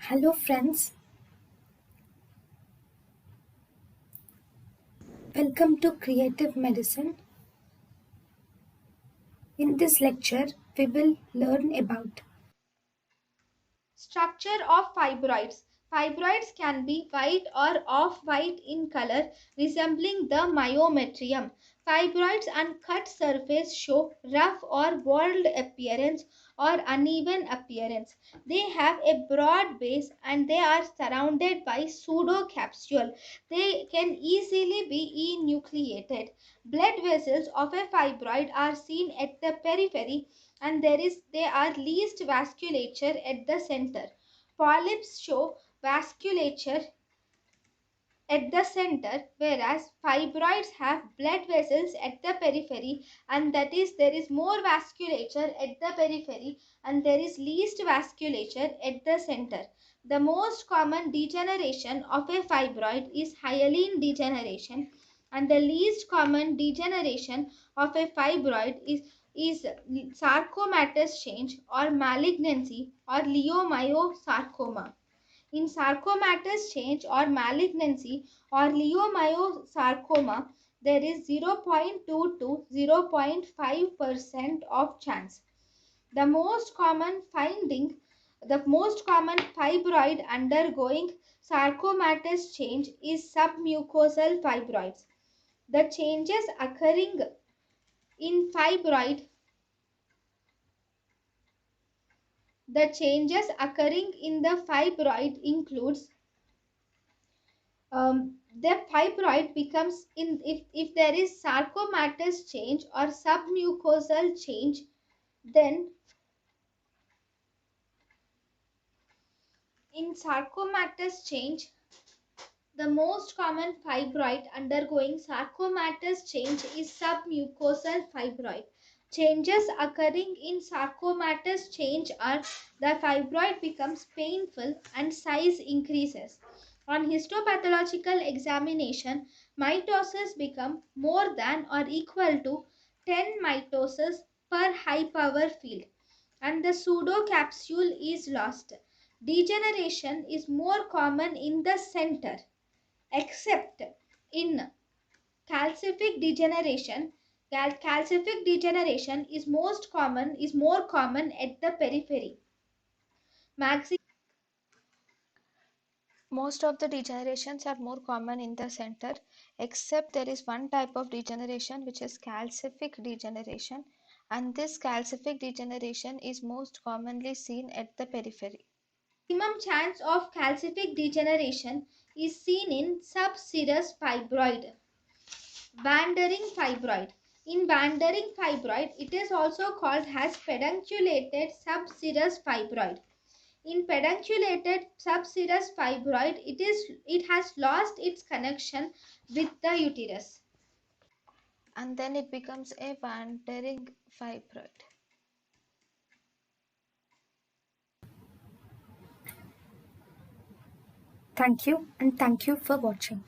Hello, friends. Welcome to Creative Medicine. In this lecture, we will learn about Structure of fibroids. Fibroids can be white or off-white in color, resembling the myometrium. Fibroids on cut surface show rough or whorled appearance or uneven appearance. They have a broad base and they are surrounded by pseudocapsule. They can easily be enucleated. Blood vessels of a fibroid are seen at the periphery and they are least vasculature at the center. Polyps show vasculature at the center, whereas fibroids have blood vessels at the periphery, and that is, there is more vasculature at the periphery and there is least vasculature at the center. The most common degeneration of a fibroid is hyaline degeneration, and the least common degeneration of a fibroid is sarcomatous change or malignancy or leiomyosarcoma. In sarcomatous change or malignancy or leiomyosarcoma, there is 0.2 to 0.5% of chance. The most common finding, the most common fibroid undergoing sarcomatous change is submucosal fibroids. The changes occurring in fibroid the changes occurring in the fibroid includes the fibroid becomes if there is sarcomatous change or submucosal change, then in sarcomatous change, the most common fibroid undergoing sarcomatous change is submucosal fibroid. Changes occurring in sarcomatous change are the fibroid becomes painful and size increases. On histopathological examination, mitosis become more than or equal to 10 mitosis per high power field and the pseudocapsule is lost. Degeneration is more common in the center except in calcific degeneration. Calcific degeneration is more common at the periphery. Maxi Most of the degenerations are more common in the center, except there is one type of degeneration which is calcific degeneration, and this calcific degeneration is most commonly seen at the periphery. maximum chance of calcific degeneration is seen in subserous fibroid. Wandering fibroid. In wandering fibroid, it is also called as pedunculated subserous fibroid. In pedunculated subserous fibroid, it has lost its connection with the uterus. And then it becomes a wandering fibroid. thank you and thank you for watching.